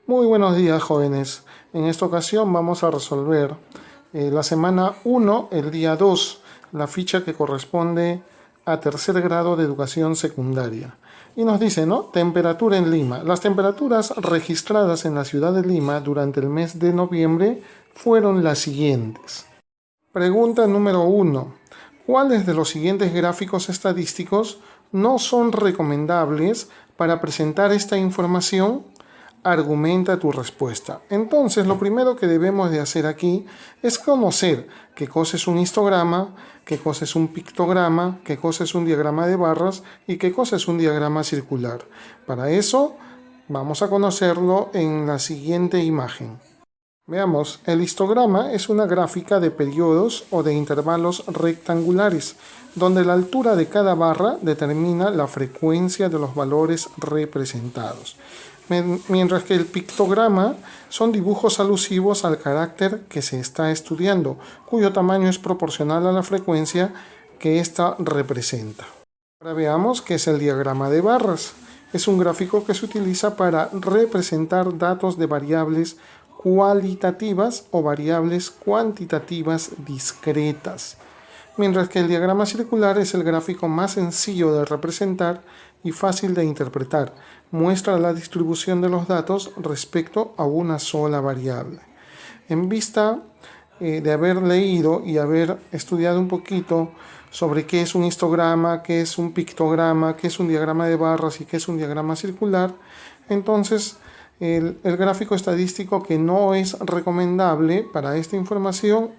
Muy buenos días, jóvenes. En esta ocasión vamos a resolver la semana 1, el día 2, la ficha que corresponde a tercer grado de educación secundaria. Y nos dice, ¿no? Temperatura en Lima. Las temperaturas registradas en la ciudad de Lima durante el mes de noviembre fueron las siguientes. Pregunta número 1. ¿Cuáles de los siguientes gráficos estadísticos no son recomendables para presentar esta información? Argumenta tu respuesta. Entonces, lo primero que debemos de hacer aquí es conocer qué cosa es un histograma, qué cosa es un pictograma, qué cosa es un diagrama de barras y qué cosa es un diagrama circular. Para eso, vamos a conocerlo en la siguiente imagen. Veamos, el histograma es una gráfica de periodos o de intervalos rectangulares, donde la altura de cada barra determina la frecuencia de los valores representados. Mientras que el pictograma son dibujos alusivos al carácter que se está estudiando, cuyo tamaño es proporcional a la frecuencia que ésta representa. Ahora veamos qué es el diagrama de barras. Es un gráfico que se utiliza para representar datos de variables cualitativas o variables cuantitativas discretas. Mientras que el diagrama circular es el gráfico más sencillo de representar y fácil de interpretar. Muestra la distribución de los datos respecto a una sola variable. En vista de haber leído y haber estudiado un poquito sobre qué es un histograma, qué es un pictograma, qué es un diagrama de barras y qué es un diagrama circular, entonces el gráfico estadístico que no es recomendable para esta información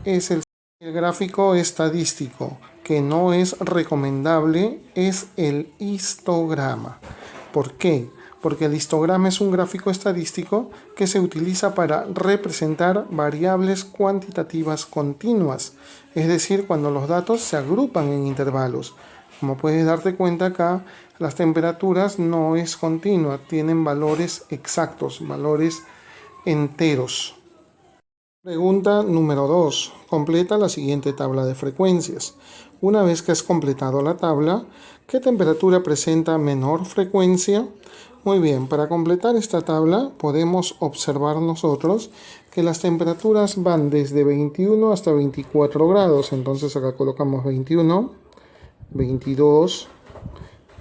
es el gráfico estadístico que no es recomendable es el histograma. ¿Por qué? Porque el histograma es un gráfico estadístico que se utiliza para representar variables cuantitativas continuas, es decir, cuando los datos se agrupan en intervalos. Como puedes darte cuenta acá, las temperaturas no es continua, tienen valores exactos, valores enteros. Pregunta número 2. Completa la siguiente tabla de frecuencias. Una vez que has completado la tabla, ¿qué temperatura presenta menor frecuencia? Muy bien, para completar esta tabla podemos observar nosotros que las temperaturas van desde 21 hasta 24 grados. Entonces acá colocamos 21, 22,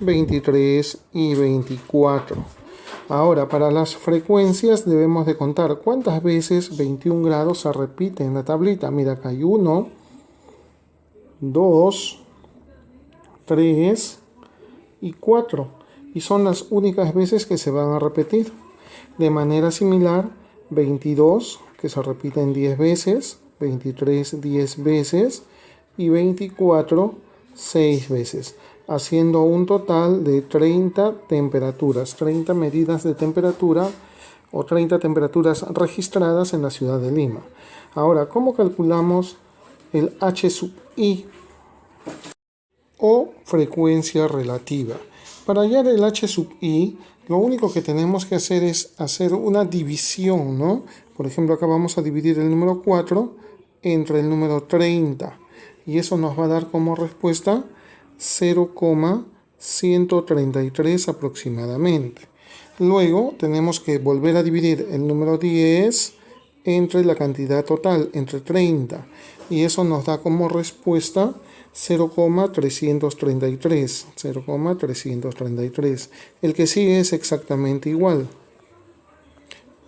23 y 24. Ahora, para las frecuencias debemos de contar cuántas veces 21 grados se repite en la tablita. Mira, acá hay 1, 2, 3 y 4. Y son las únicas veces que se van a repetir. De manera similar, 22, que se repiten 10 veces, 23, 10 veces y 24, 6 veces, haciendo un total de 30 temperaturas, 30 medidas de temperatura o 30 temperaturas registradas en la ciudad de Lima. Ahora, ¿cómo calculamos el H sub I o frecuencia relativa? Para hallar el H sub I, lo único que tenemos que hacer es hacer una división, ¿no? Por ejemplo, acá vamos a dividir el número 4 entre el número 30 y eso nos va a dar como respuesta 0,133 aproximadamente. Luego tenemos que volver a dividir el número 10 entre la cantidad total, entre 30. Y eso nos da como respuesta 0,333. 0,333. El que sigue es exactamente igual.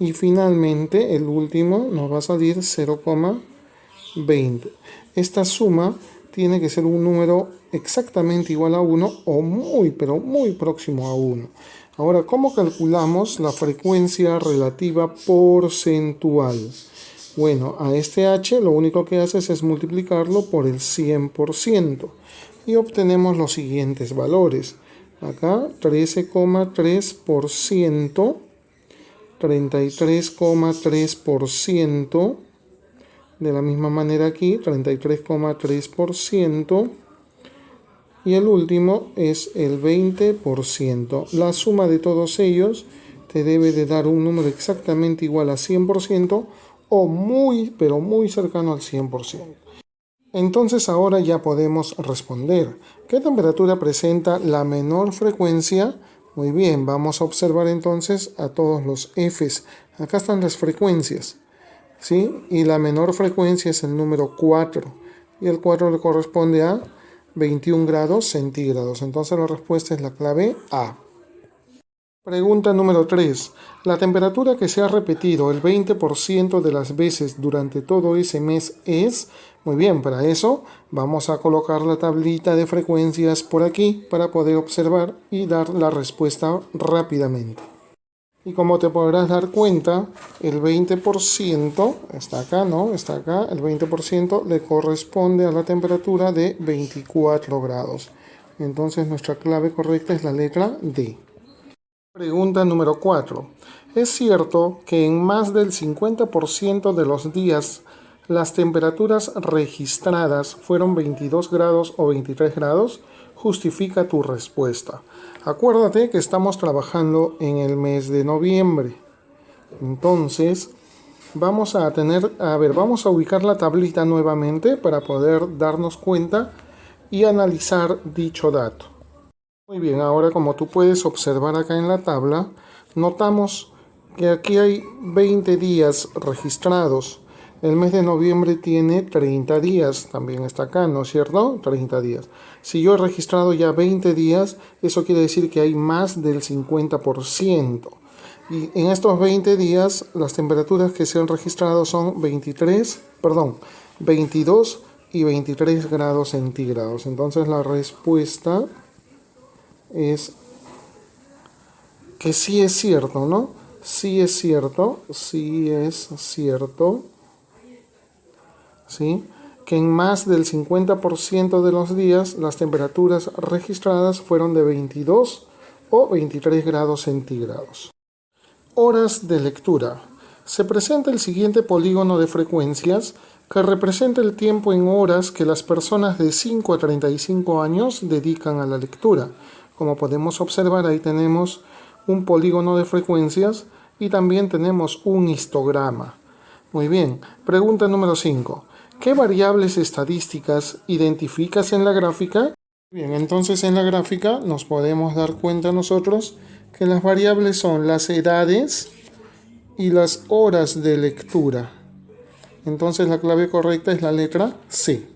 Y finalmente el último nos va a salir 0,20. Esta suma tiene que ser un número exactamente igual a 1 o muy, pero muy próximo a 1. Ahora, ¿cómo calculamos la frecuencia relativa porcentual? Bueno, a este H lo único que haces es multiplicarlo por el 100% y obtenemos los siguientes valores. Acá 13,3%, 33,3%, de la misma manera aquí 33,3% y el último es el 20%. La suma de todos ellos te debe de dar un número exactamente igual a 100% o muy, pero muy cercano al 100%. Entonces ahora ya podemos responder. ¿Qué temperatura presenta la menor frecuencia? Muy bien, vamos a observar entonces a todos los Fs. Acá están las frecuencias, ¿sí? Y la menor frecuencia es el número 4. Y el 4 le corresponde a 21 grados centígrados. Entonces la respuesta es la clave A. Pregunta número 3. La temperatura que se ha repetido el 20% de las veces durante todo ese mes es... Muy bien, para eso vamos a colocar la tablita de frecuencias por aquí para poder observar y dar la respuesta rápidamente. Y como te podrás dar cuenta, el 20% está acá, ¿no? Está acá, el 20% le corresponde a la temperatura de 24 grados. Entonces nuestra clave correcta es la letra D. Pregunta número 4. ¿Es cierto que en más del 50% de los días las temperaturas registradas fueron 22 grados o 23 grados? Justifica tu respuesta. Acuérdate que estamos trabajando en el mes de noviembre. Entonces, vamos a ubicar la tablita nuevamente para poder darnos cuenta y analizar dicho dato. Muy bien, ahora como tú puedes observar acá en la tabla, notamos que aquí hay 20 días registrados. El mes de noviembre tiene 30 días, también está acá, ¿no es cierto? 30 días. Si yo he registrado ya 20 días, eso quiere decir que hay más del 50%. Y en estos 20 días, las temperaturas que se han registrado son 22 y 23 grados centígrados. Entonces la respuesta es que sí es cierto, ¿no? Sí es cierto, ¿sí? Que en más del 50% de los días las temperaturas registradas fueron de 22 o 23 grados centígrados. Horas de lectura. Se presenta el siguiente polígono de frecuencias que representa el tiempo en horas que las personas de 5 a 35 años dedican a la lectura. Como podemos observar, ahí tenemos un polígono de frecuencias y también tenemos un histograma. Muy bien, pregunta número 5. ¿Qué variables estadísticas identificas en la gráfica? Bien, entonces en la gráfica nos podemos dar cuenta nosotros que las variables son las edades y las horas de lectura. Entonces la clave correcta es la letra C.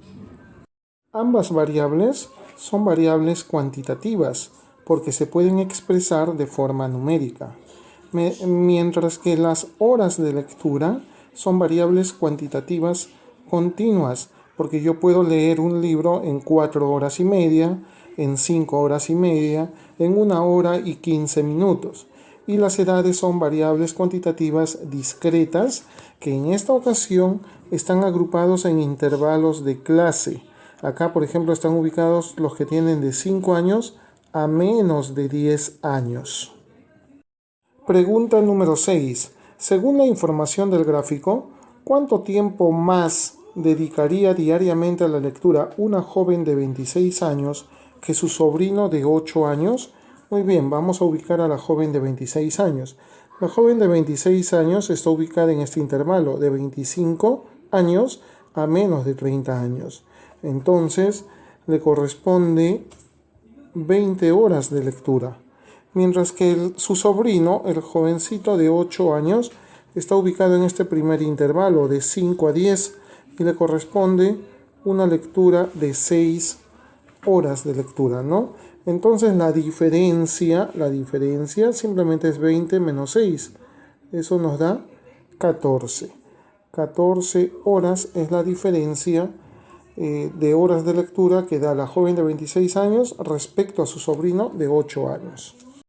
Ambas variables son variables cuantitativas porque se pueden expresar de forma numérica, mientras que las horas de lectura son variables cuantitativas continuas porque yo puedo leer un libro en 4 horas y media, en 5 horas y media, en 1 hora y 15 minutos. Y las edades son variables cuantitativas discretas que en esta ocasión están agrupados en intervalos de clase. Acá, por ejemplo, están ubicados los que tienen de 5 años a menos de 10 años. Pregunta número 6. Según la información del gráfico, ¿cuánto tiempo más dedicaría diariamente a la lectura una joven de 26 años que su sobrino de 8 años? Muy bien, vamos a ubicar a la joven de 26 años. La joven de 26 años está ubicada en este intervalo de 25 años a menos de 30 años. Entonces, le corresponde 20 horas de lectura. Mientras que su sobrino, el jovencito de 8 años, está ubicado en este primer intervalo de 5 a 10 y le corresponde una lectura de 6 horas de lectura, ¿no? Entonces la diferencia simplemente es 20 menos 6. Eso nos da 14. 14 horas es la diferencia de horas de lectura que da la joven de 26 años respecto a su sobrino de 8 años.